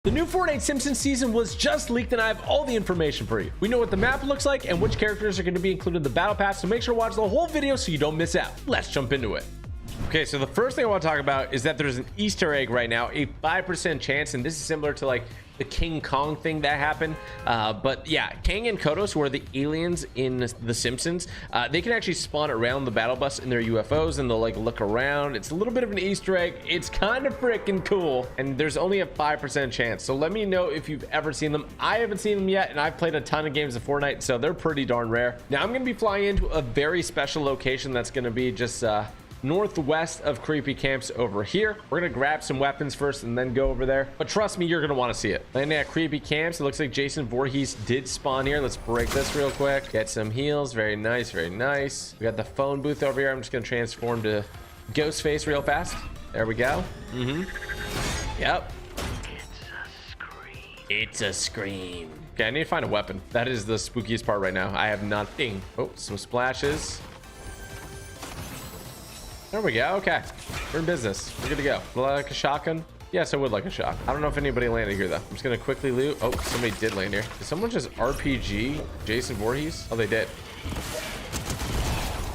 The new Fortnite Simpsons season was just leaked and I have all the information for you. We know what the map looks like and which characters are going to be included in the battle pass, so make sure to watch the whole video so you don't miss out. Let's jump into it. Okay, so the first thing I want to talk about is that there's an Easter egg right now, a 5% chance, and this is similar to like the King Kong thing that happened. But yeah, Kang and Kodos, who are the aliens in The Simpsons, they can actually spawn around the battle bus in their UFOs and they'll like look around. It's a little bit of an Easter egg. It's kind of freaking cool, and there's only a 5% chance. So let me know if you've ever seen them. I haven't seen them yet, and I've played a ton of games of Fortnite, so they're pretty darn rare. Now I'm going to be flying into a very special location that's going to be just northwest of creepy camps over here. We're gonna grab some weapons first and then go over there, but trust me, you're gonna want to see it. Landing at creepy camps, it looks like Jason Voorhees did spawn here. Let's break this real quick, get some heals. Very nice, very nice. We got the phone booth over here. I'm just gonna transform to Ghostface real fast. There we go. Yep, it's a scream. Okay, I need to find a weapon. That is the spookiest part right now. I have nothing. Oh, some splashes. There we go. Okay, we're in business. We're good to go. Like a shotgun? Yes, I would like a shot. I don't know if anybody landed here though. I'm just gonna quickly loot. Oh, somebody did land here. Did someone just RPG Jason Voorhees? Oh, they did.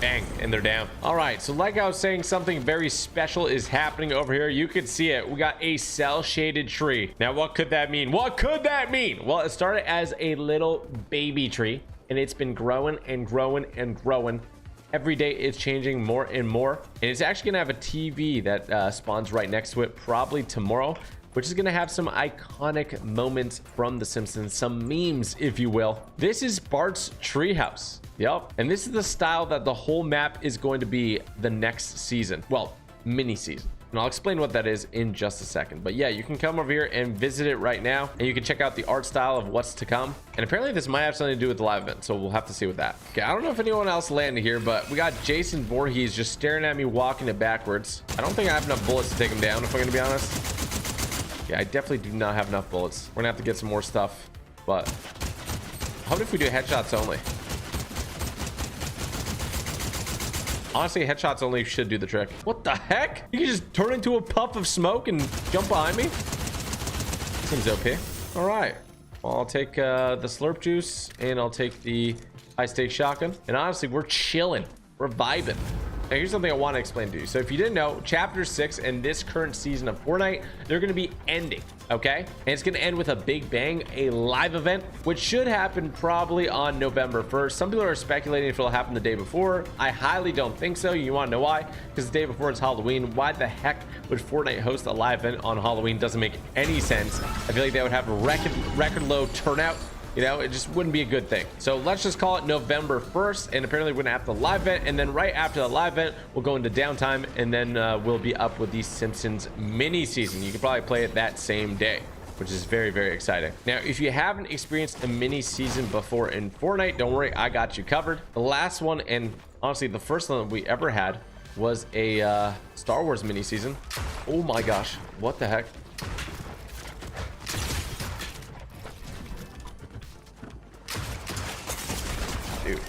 Bang, and they're down. All right, so like I was saying, something very special is happening over here. You can see it. We got a cell shaded tree. Now, what could that mean? What could that mean? Well, it started as a little baby tree, and it's been growing and growing and growing. Every day it's changing more and more, and it's actually gonna have a TV that spawns right next to it probably tomorrow, which is gonna have some iconic moments from The Simpsons, some memes, if you will. This is Bart's treehouse. Yep, and this is the style that the whole map is going to be the next season. Well, mini season. And I'll explain what that is in just a second. But yeah, you can come over here and visit it right now, and you can check out the art style of what's to come. And apparently this might have something to do with the live event, so we'll have to see with that. Okay, I don't know if anyone else landed here, but we got Jason Voorhees just staring at me, walking it backwards. I don't think I have enough bullets to take him down, if I'm gonna be honest. Yeah, I definitely do not have enough bullets. We're gonna have to get some more stuff, but how about if we do headshots only? Honestly, headshots only should do the trick. What the heck? You can just turn into a puff of smoke and jump behind me? Seems okay. All right. Well, I'll take the slurp juice, and I'll take the high stakes shotgun. And honestly, we're chilling. We're vibing. Now, here's something I want to explain to you. So if you didn't know, chapter 6 and this current season of Fortnite, they're going to be ending, okay? And it's going to end with a big bang, a live event, which should happen probably on November 1st. Some people are speculating if it'll happen the day before. I highly don't think so. You want to know why? Because the day before is Halloween. Why the heck would Fortnite host a live event on Halloween? Doesn't make any sense. I feel like they would have a record low turnout. You know, it just wouldn't be a good thing. So let's just call it November 1st. And apparently we're gonna have the live event. And then right after the live event, we'll go into downtime. And then we'll be up with the Simpsons mini season. You can probably play it that same day, which is very, very exciting. Now, if you haven't experienced a mini season before in Fortnite, don't worry, I got you covered. The last one, and honestly, the first one we ever had was a Star Wars mini season. Oh my gosh, what the heck? Dude,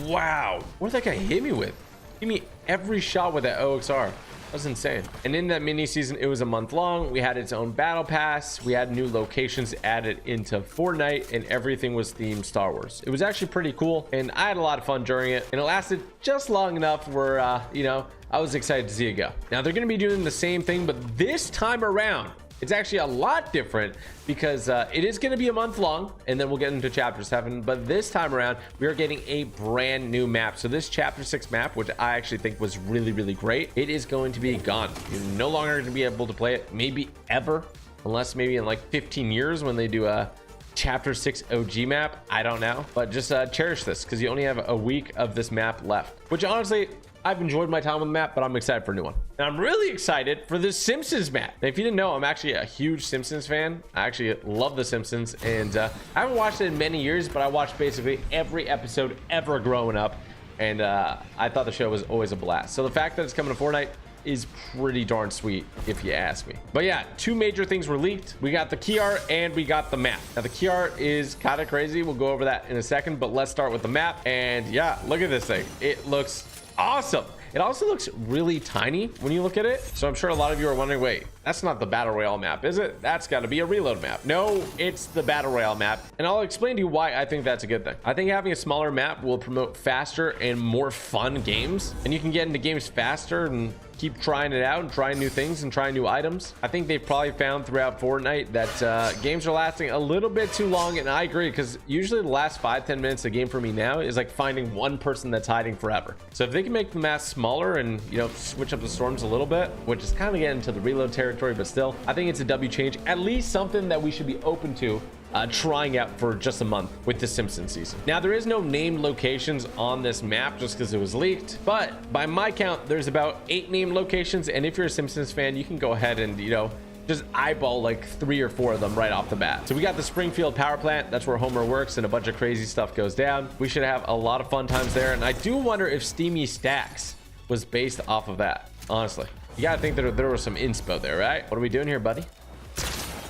wow, what did that guy hit me with? Give me every shot with that OXR. That was insane. And in that mini season, it was a month long. We had its own battle pass. We had new locations added into Fortnite, and everything was themed Star Wars. It was actually pretty cool, and I had a lot of fun during it, and it lasted just long enough where you know, I was excited to see it go. Now they're going to be doing the same thing, but this time around it's actually a lot different, because it is going to be a month long, and then we'll get into chapter 7. But this time around, we are getting a brand new map. So this chapter 6 map, which I actually think was really, really great, it is going to be gone. You're no longer going to be able to play it, maybe ever, unless maybe in like 15 years when they do a chapter 6 OG map. I don't know, but just cherish this, because you only have a week of this map left, which honestly, I've enjoyed my time on the map, but I'm excited for a new one. And I'm really excited for the Simpsons map. Now, if you didn't know, I'm actually a huge Simpsons fan. I actually love the Simpsons, and I haven't watched it in many years, but I watched basically every episode ever growing up, and I thought the show was always a blast. So the fact that it's coming to Fortnite is pretty darn sweet, if you ask me. But yeah, two major things were leaked. We got the key art and we got the map. Now the key art is kind of crazy. We'll go over that in a second, but let's start with the map. And yeah, look at this thing. It looks awesome. It also looks really tiny when you look at it. So I'm sure a lot of you are wondering, wait, That's not the battle royale map, is it? That's got to be a reload map. No, it's the battle royale map. And I'll explain to you why I think that's a good thing. I think having a smaller map will promote faster and more fun games, and you can get into games faster and keep trying it out and trying new things and trying new items. I think they've probably found throughout Fortnite that games are lasting a little bit too long, and I agree, because usually the last 5-10 minutes of the game for me now is like finding one person that's hiding forever. So if they can make the map smaller and, you know, switch up the storms a little bit, which is kind of getting into the reload territory, but still, I think it's a W change, at least something that we should be open to trying out for just a month with the Simpsons season. Now, there is no named locations on this map just because it was leaked, but by my count, there's about 8 named locations, and if you're a Simpsons fan, you can go ahead and, you know, just eyeball like 3 or 4 of them right off the bat. So we got the Springfield power plant. That's where Homer works, and a bunch of crazy stuff goes down. We should have a lot of fun times there, and I do wonder if Steamy Stacks was based off of that. Honestly, you gotta think that there was some inspo there, right? What are we doing here, buddy?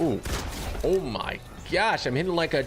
Ooh, oh my gosh, I'm hitting like a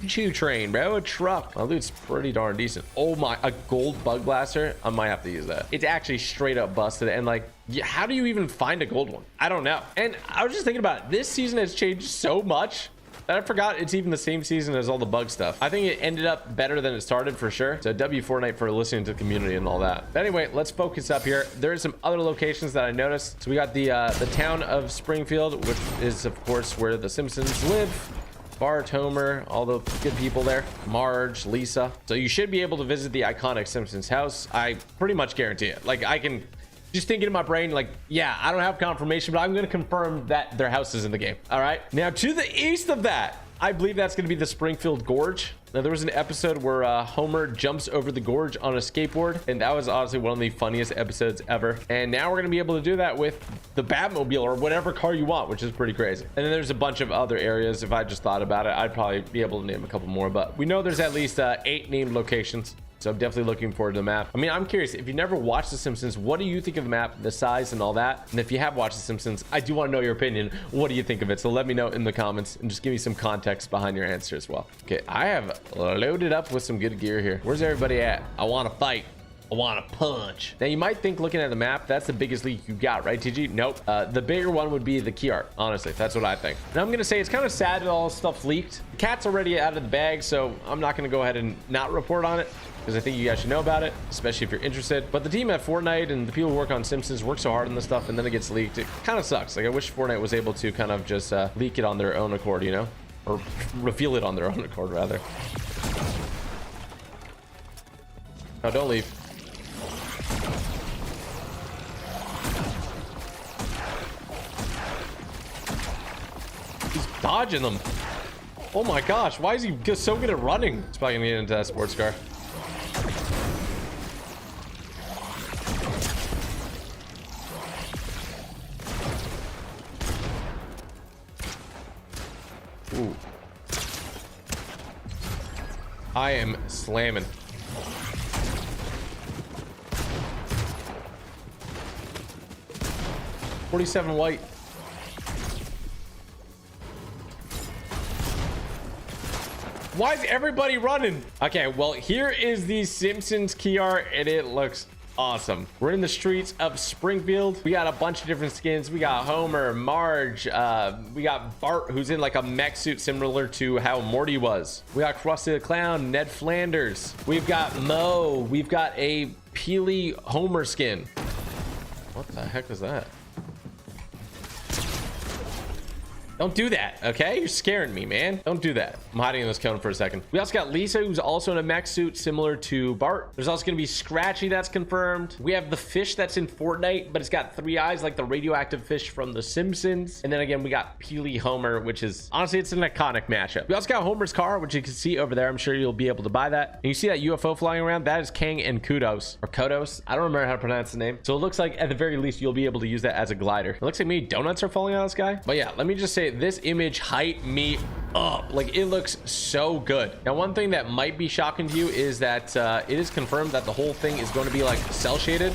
choo train, bro. A truck. My loot's pretty darn decent. Oh my, a gold bug blaster. I might have to use that. It's actually straight up busted, and like, how do you even find a gold one? I don't know. And I was just thinking about it. This season has changed so much that I forgot it's even the same season as all the bug stuff. I think it ended up better than it started for sure. So W Fortnite for listening to the community and all that. But anyway, let's focus up here. There's some other locations that I noticed. So we got the town of Springfield, which is of course where the Simpsons live. Bart, Homer, all the good people there. Marge, Lisa. So you should be able to visit the iconic Simpsons house. I pretty much guarantee it. Like, I can just thinking in my brain, like, yeah, I don't have confirmation, but I'm going to confirm that their house is in the game. All right. Now, to the east of that, I believe that's going to be the Springfield Gorge. Now, there was an episode where Homer jumps over the gorge on a skateboard, and that was honestly one of the funniest episodes ever. And now we're going to be able to do that with the Batmobile or whatever car you want, which is pretty crazy. And then there's a bunch of other areas. If I just thought about it, I'd probably be able to name a couple more, but we know there's at least 8 named locations. So I'm definitely looking forward to the map. I mean, I'm curious, if you never watched The Simpsons, what do you think of the map, the size and all that? And if you have watched The Simpsons, I do want to know your opinion. What do you think of it? So let me know in the comments and just give me some context behind your answer as well. Okay, I have loaded up with some good gear here. Where's everybody at? I want to fight. I want to punch. Now, you might think looking at the map, that's the biggest leak you got, right, TG? Nope. The bigger one would be the key art, honestly. That's what I think. Now, I'm going to say it's kind of sad that all this stuff's leaked. The cat's already out of the bag, so I'm not going to go ahead and not report on it, because I think you guys should know about it, especially if you're interested. But the team at Fortnite and the people who work on Simpsons work so hard on this stuff, and then it gets leaked. It kind of sucks. Like, I wish Fortnite was able to kind of just leak it on their own accord, you know? Or reveal it on their own accord, rather. No, don't leave. He's dodging them. Oh my gosh, why is he just so good at running? He's probably gonna get into that sports car. Ooh. I am slamming. $47 white. Why is everybody running? Okay, well, here is the Simpsons key art, and it looks awesome. We're in the streets of Springfield. We got a bunch of different skins. We got Homer, Marge, we got Bart, who's in like a mech suit similar to how Morty was. We got Krusty the Clown, Ned Flanders. We've got Moe. We've got a Peely Homer skin. What the heck is that? Don't do that, okay? You're scaring me, man. Don't do that. I'm hiding in this cone for a second. We also got Lisa, who's also in a mech suit similar to Bart. There's also gonna be Scratchy, that's confirmed. We have the fish that's in Fortnite, but it's got 3 eyes like the radioactive fish from The Simpsons. And then again, we got Peely Homer, which is, honestly, it's an iconic matchup. We also got Homer's car, which you can see over there. I'm sure you'll be able to buy that. And you see that UFO flying around? That is Kang and Kudos, or Kodos. I don't remember how to pronounce the name. So it looks like at the very least, you'll be able to use that as a glider. It looks like maybe donuts are falling out of the sky. But yeah, let me just say, this image hyped me up. Like, it looks so good. Now, one thing that might be shocking to you is that it is confirmed that the whole thing is going to be like cell shaded.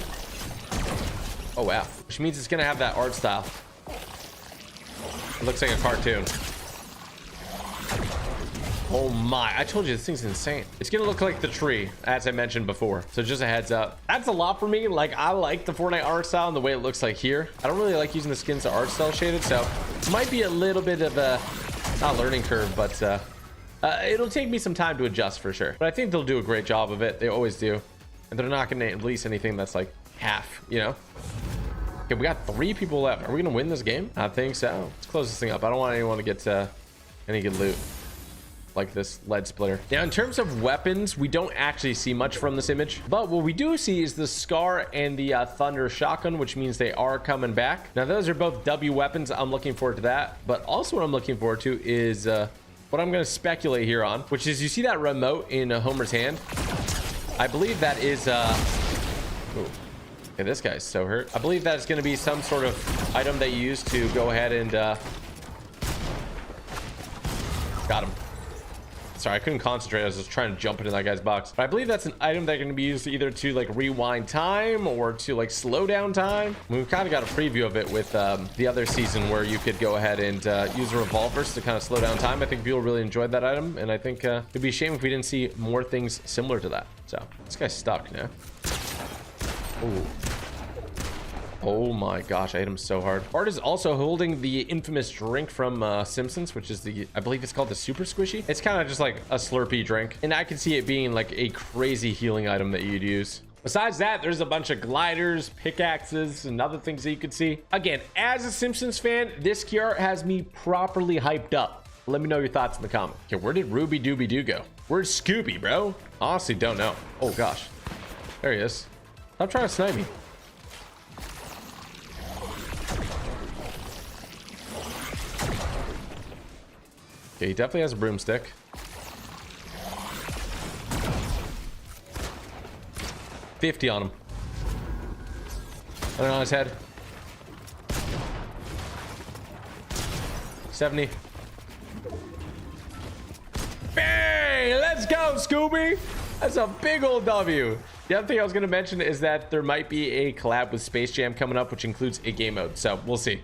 Oh wow, which means it's gonna have that art style. It looks like a cartoon. Oh my, I told you this thing's insane. It's gonna look like the tree, as I mentioned before. So just a heads up. That's a lot for me. Like, I like the Fortnite art style and the way it looks like here. I don't really like using the skins to art style shaded, so it might be a little bit of a, not learning curve, but it'll take me some time to adjust for sure. But I think they'll do a great job of it. They always do. And they're not gonna release anything that's like half, you know? Okay, we got 3 people left. Are we gonna win this game? I think so. Let's close this thing up. I don't want anyone to get any good loot like this lead splitter. Now, in terms of weapons, we don't actually see much from this image, but what we do see is the Scar and the Thunder shotgun, which means they are coming back. Now, those are both W weapons. I'm looking forward to that, but also what I'm looking forward to is what I'm going to speculate here on, which is, you see that remote in Homer's hand? I believe that is ooh. Okay, this guy's so hurt. I believe that's going to be some sort of item that you use to go ahead and got him. Sorry, I couldn't concentrate. I was just trying to jump into that guy's box. But I believe that's an item that can be used either to like rewind time or to like slow down time. We've kind of got a preview of it with the other season where you could go ahead and use revolvers to kind of slow down time. I think people really enjoyed that item, and I think it'd be a shame if we didn't see more things similar to that. So this guy's stuck now. Ooh. Oh my gosh, I hit him so hard. Bart is also holding the infamous drink from Simpsons, which is the, I believe it's called the Super Squishy. It's kind of just like a Slurpee drink, and I can see it being like a crazy healing item that you'd use. Besides that, there's a bunch of gliders, pickaxes, and other things that you could see. Again, as a Simpsons fan, this key art has me properly hyped up. Let me know your thoughts in the comments. Okay, where did Ruby Dooby Doo go? Where's Scooby, bro? Honestly, don't know. Oh gosh, there he is. Stop trying to snipe me. Okay, he definitely has a broomstick. $50 on him. I don't know, on his head. 70. Bang! Let's go, Scooby! That's a big old W. The other thing I was going to mention is that there might be a collab with Space Jam coming up, which includes a game mode. So we'll see.